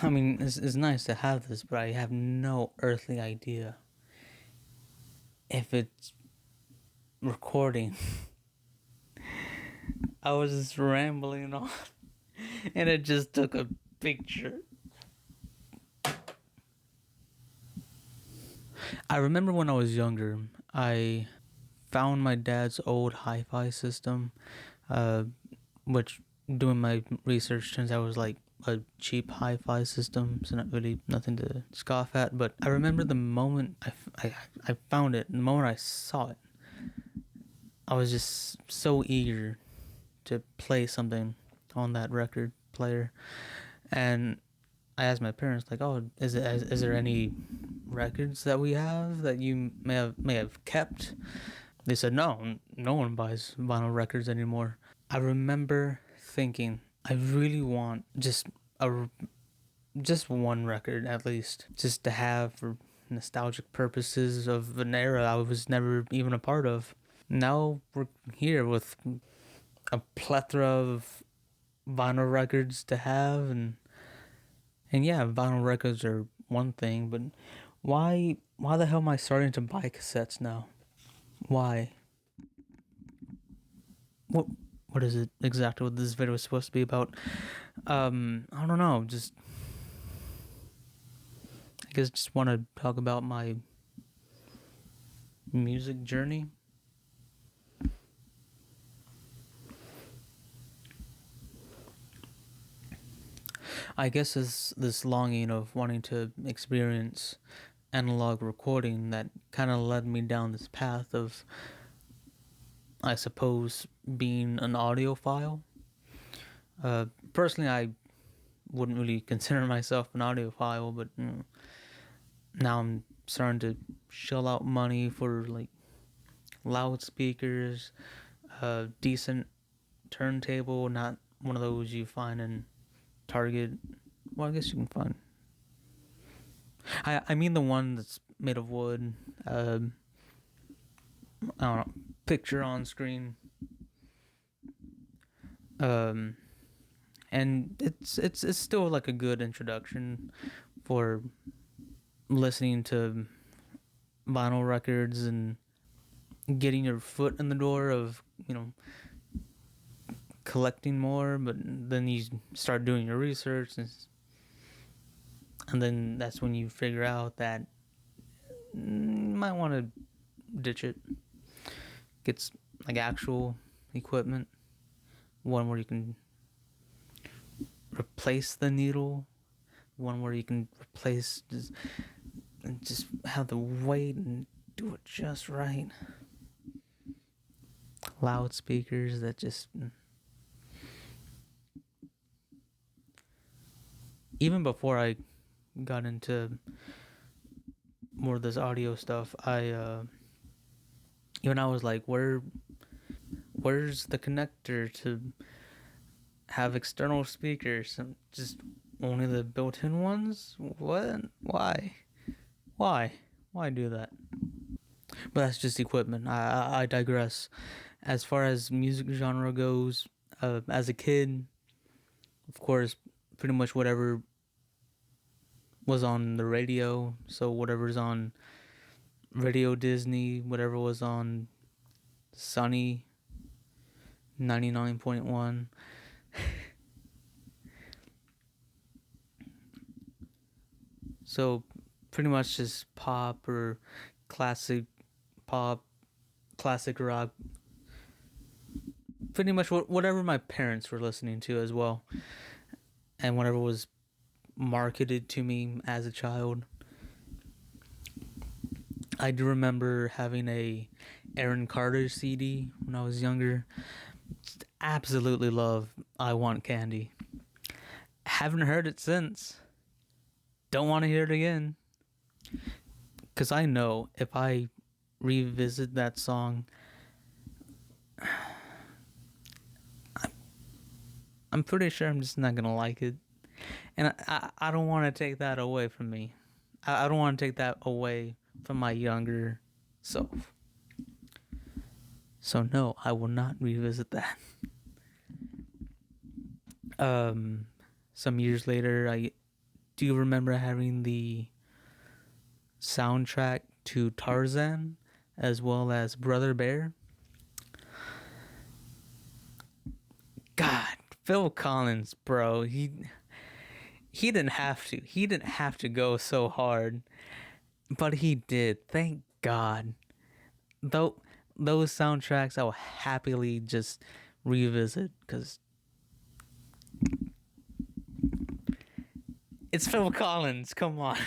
I mean, it's nice to have this, but I have no earthly idea if it's recording. I was just rambling on, and it just took a picture. I remember when I was younger, I found my dad's old hi-fi system, uh, which doing my research turns out was like a cheap hi-fi system, so not really nothing to scoff at. But I remember the moment I found it, the moment I saw it, I was just so eager to play something on that record player, and I asked my parents like, "Oh, is there any records that we have that you may have kept?" They said, "No, no one buys vinyl records anymore." I remember thinking, I really want a just one record at least, just to have for nostalgic purposes of an era I was never even a part of. Now we're here with a plethora of vinyl records to have, and yeah, vinyl records are one thing, but why the hell am I starting to buy cassettes now? Why? What what is it exactly what this video is supposed to be about? I don't know, just I guess just want to talk about my music journey. I guess it's this longing of wanting to experience analog recording that kind of led me down this path of, I suppose, being an audiophile. Personally, I wouldn't really consider myself an audiophile, but now I'm starting to shell out money for like loudspeakers, a decent turntable, not one of those you find in Target. Well, I guess you can find. I mean the one that's made of wood. I don't know. Picture on screen. Um, and it's still like a good introduction for listening to vinyl records and getting your foot in the door of collecting more. But then you start doing your research, and then that's when you figure out that you might want to ditch it. Get like actual equipment, one where you can replace the needle, one where you can replace just have the weight and do it just right. Loudspeakers that just even before I got into more of this audio stuff, I was like, where's the connector to have external speakers? Just only the built-in ones? What? Why do that? But that's just equipment. I digress. As far as music genre goes, as a kid, of course, pretty much whatever was on the radio. So whatever's on Radio Disney, whatever was on Sunny 99.1. So pretty much just pop or classic pop, classic rock, pretty much whatever my parents were listening to as well, and whatever was marketed to me as a child. I do remember having a Aaron Carter CD when I was younger. Just absolutely love I Want Candy. Haven't heard it since. Don't want to hear it again. Because I know if I revisit that song, I'm pretty sure I'm just not going to like it. And I don't want to take that away from me. I don't want to take that away from my younger self. So no, I will not revisit that. Some years later, I do you remember having the soundtrack to Tarzan as well as Brother Bear? God, Phil Collins, bro, he didn't have to. He didn't have to go so hard, but he did. Thank God. Though those soundtracks I will happily just revisit because it's Phil Collins. Come on.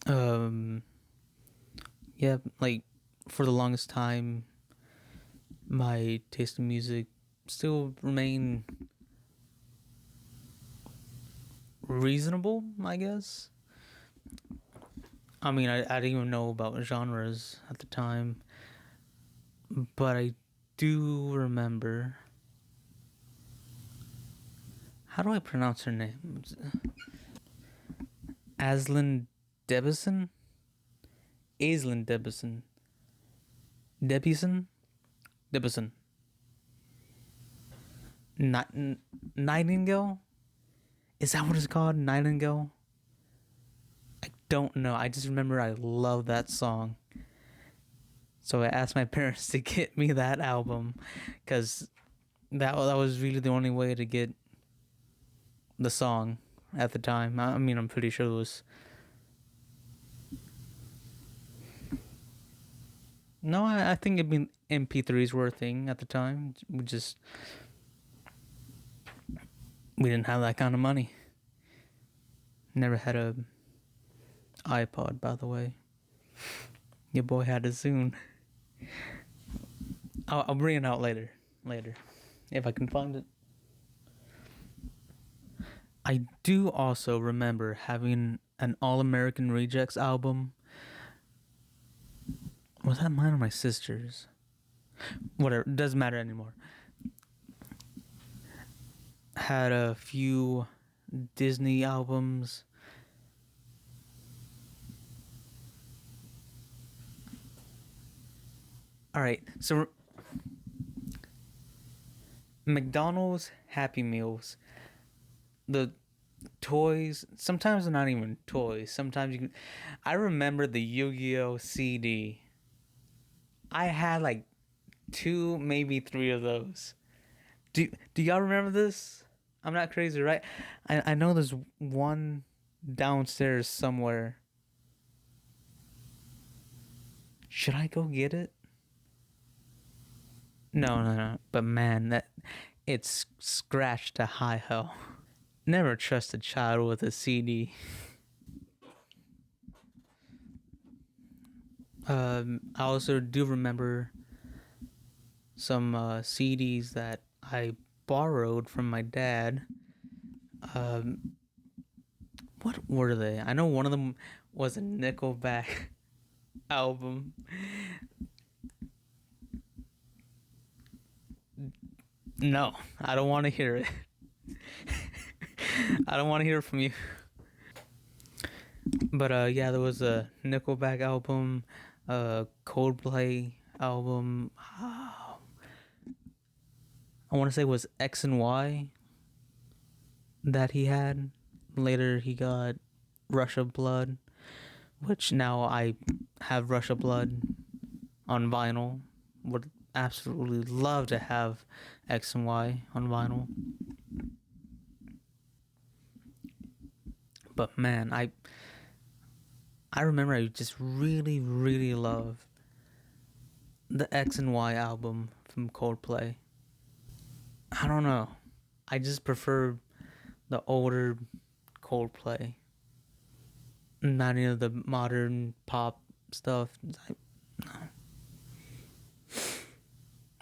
Um, yeah, like for the longest time, my taste in music still remain reasonable, I guess. I mean, I didn't even know about genres at the time, but I do remember. How do I pronounce her name? Aslan Debison? Aislinn Debison. Debison? Debison. Nightingale? Is that what it's called? Nightingale? I don't know. I just remember I love that song. So I asked my parents to get me that album because that was really the only way to get the song at the time. I mean, I'm pretty sure it was. No, I think MP3s were a thing at the time. We didn't have that kind of money. Never had a iPod, by the way. Your boy had a Zune. I'll bring it out later, if I can find it. I do also remember having an All American Rejects album. Was that mine or my sister's? Whatever, doesn't matter anymore. Had a few Disney albums. Alright, so McDonald's Happy Meals. The toys, sometimes they're not even toys. Sometimes you can. I remember the Yu-Gi-Oh! CD. I had like 2, maybe 3 of those. Do y'all remember this? I'm not crazy, right? I know there's one downstairs somewhere. Should I go get it? No. But man, it's scratched to high hell. Never trust a child with a CD. I also do remember some CDs that I borrowed from my dad. What were they? I know one of them was a Nickelback album. No, I don't want to hear it. I don't want to hear from you. But yeah, there was a Nickelback album, a Coldplay album. I want to say it was X and Y that he had. Later he got Rush of Blood, which now I have Rush of Blood on vinyl. Would absolutely love to have X and Y on vinyl. But man, I remember I just really, really love the X and Y album from Coldplay. I don't know. I just prefer the older Coldplay. Not any of the modern pop stuff.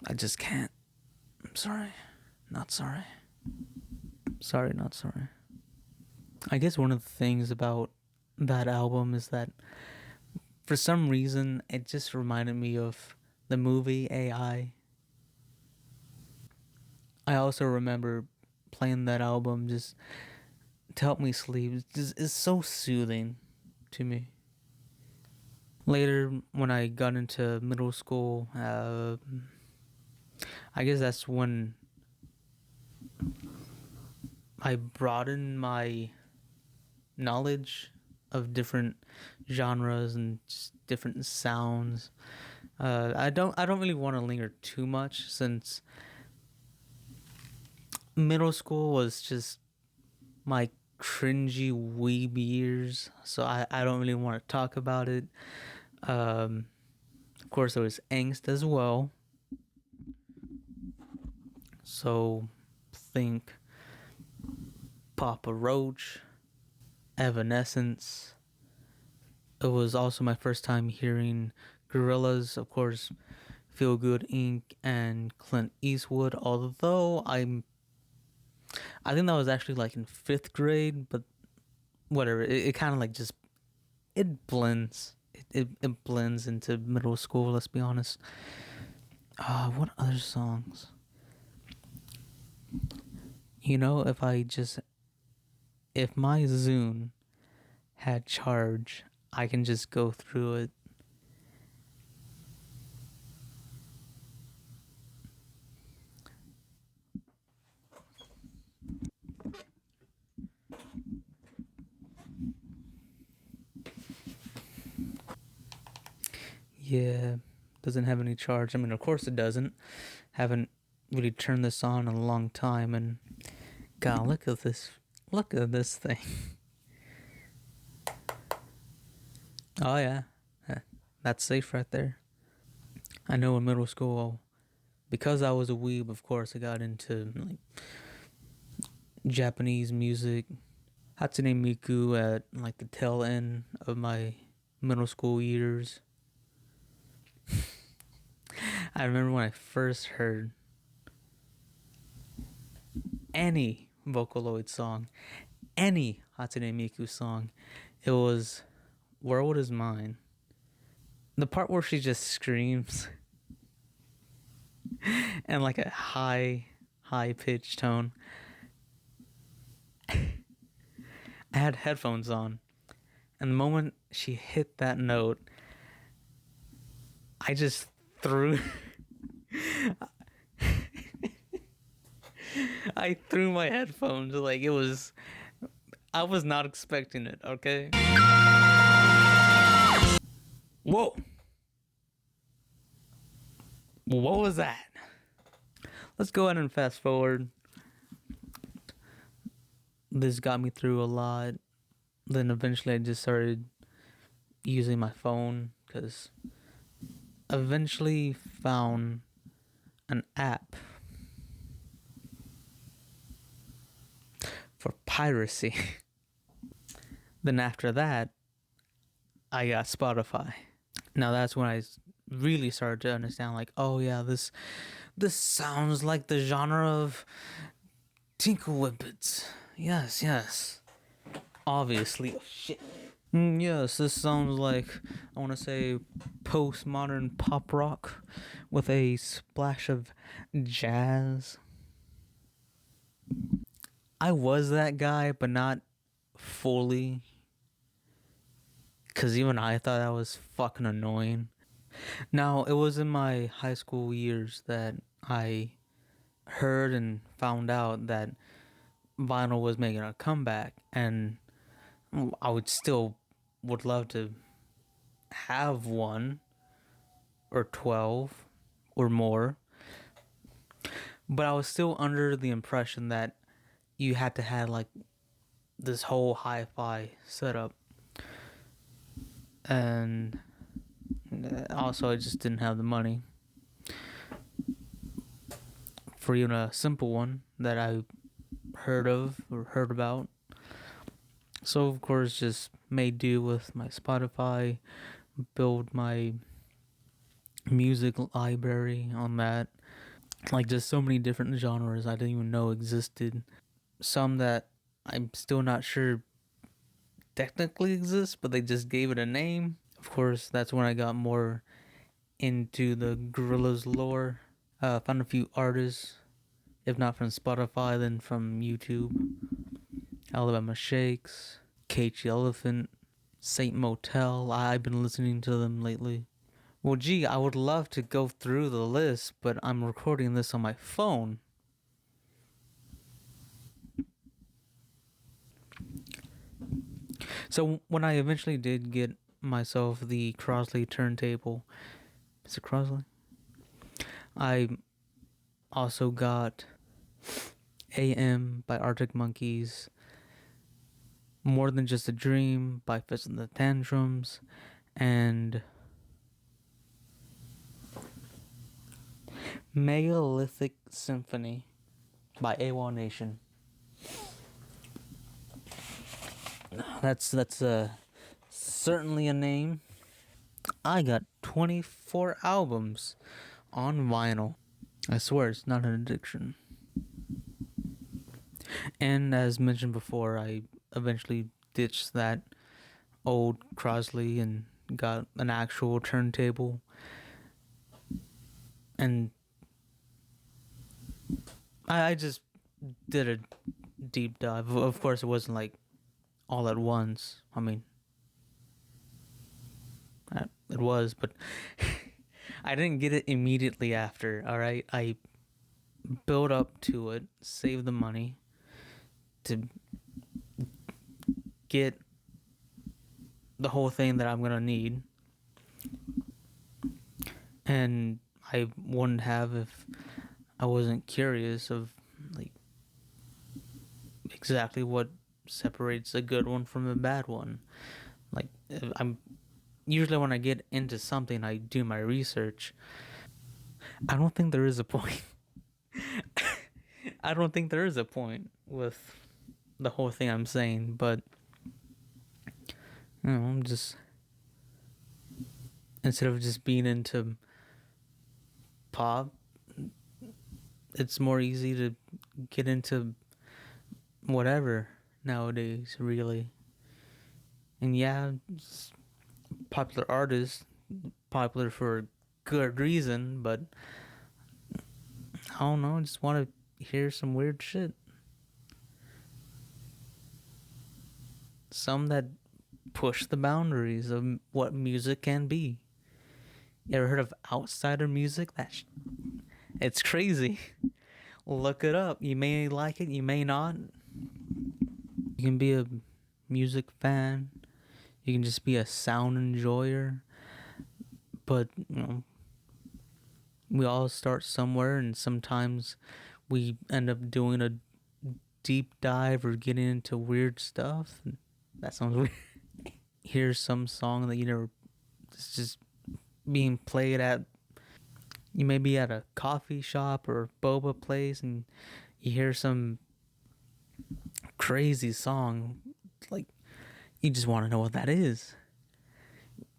I just can't. I'm sorry. Not sorry. Sorry, not sorry. I guess one of the things about that album is that for some reason it just reminded me of the movie AI. I also remember playing that album just to help me sleep. It's so soothing to me. Later, when I got into middle school, I guess that's when I broadened my knowledge of different genres and just different sounds. I don't really want to linger too much since middle school was just my cringy weeb years, so I don't really want to talk about it. Of course, there was angst as well. So think Papa Roach, Evanescence. It was also my first time hearing Gorillaz, of course, Feel Good Inc. and Clint Eastwood. Although I think that was actually like in fifth grade, but whatever. It kind of like just it blends. It blends into middle school. Let's be honest. What other songs? You know, if my Zune had charge, I can just go through it. Yeah, doesn't have any charge. I mean, of course it doesn't. Haven't really turned this on in a long time, and God, look at this. Look at this thing. Oh yeah, that's safe right there. I know in middle school, because I was a weeb, of course, I got into like Japanese music. Hatsune Miku at like the tail end of my middle school years. I remember when I first heard any Vocaloid song, any Hatsune Miku song, it was World Is Mine. The part where she just screams and like a high pitched tone. I had headphones on, and the moment she hit that note, I just threw. I threw my headphones like it was. I was not expecting it, okay? Whoa! What was that? Let's go ahead and fast forward. This got me through a lot. Then eventually I just started using my phone because eventually found an app for piracy. Then after that, I got Spotify. Now that's when I really started to understand, like, oh yeah, this sounds like the genre of Tinkle Whippets. Yes. Obviously, oh shit. Yes, this sounds like, I want to say, postmodern pop rock with a splash of jazz. I was that guy, but not fully. Because even I thought that was fucking annoying. Now, it was in my high school years that I heard and found out that vinyl was making a comeback, and I would love to have one or 12 or more, but I was still under the impression that you had to have like this whole hi-fi setup, and also I just didn't have the money for even a simple one that I heard of or heard about. So of course just made do with my Spotify, build my music library on that. Like just so many different genres I didn't even know existed. Some that I'm still not sure technically exist, but they just gave it a name. Of course, that's when I got more into the Gorillaz lore. Found a few artists, if not from Spotify, then from YouTube. Alabama Shakes, Cage the Elephant, Saint Motel. I've been listening to them lately. Well, gee, I would love to go through the list, but I'm recording this on my phone. So when I eventually did get myself the Crosley turntable, is it Crosley? I also got AM by Arctic Monkeys, More Than Just a Dream by Fist and the Tantrums, and Megalithic Symphony by AWOL Nation. That's certainly a name. I got 24 albums on vinyl. I swear it's not an addiction. And as mentioned before, I eventually ditched that old Crosley and got an actual turntable. And I just did a deep dive. Of course, it wasn't like all at once. I mean, it was, but I didn't get it immediately after, alright? I built up to it, saved the money to get the whole thing that I'm gonna need. And I wouldn't have if I wasn't curious of like exactly what separates a good one from a bad one. Like I'm usually when I get into something, I do my research. I don't think there is a point. I don't think there is a point with the whole thing I'm saying, but I'm just instead of just being into pop, it's more easy to get into whatever nowadays, really. And yeah, popular artists, popular for a good reason, but I don't know, I just want to hear some weird shit. Some that push the boundaries of what music can be. You ever heard of outsider music? It's crazy. Look it up. You may like it, you may not. You can be a music fan. You can just be a sound enjoyer. But, we all start somewhere, and sometimes we end up doing a deep dive or getting into weird stuff. That sounds weird. Here's some song that you never... It's just being played at... You may be at a coffee shop or boba place, and you hear some crazy song. Like, you just want to know what that is.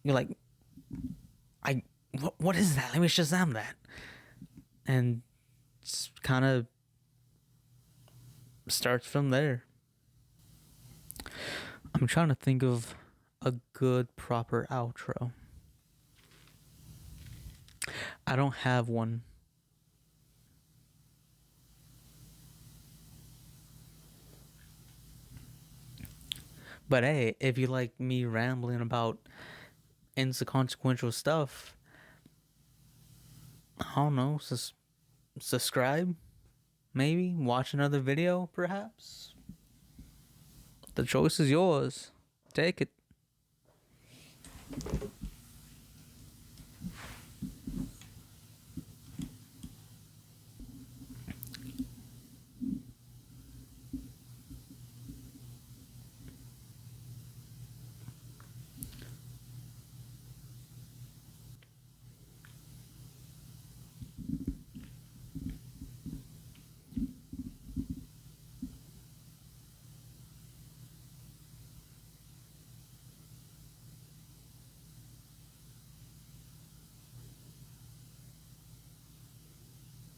You're like, what is that? Let me Shazam that. And it's kind of starts from there. I'm trying to think of a good, proper outro. I don't have one. But hey, if you like me rambling about inconsequential stuff, I don't know, subscribe, maybe, watch another video, perhaps. The choice is yours. Take it.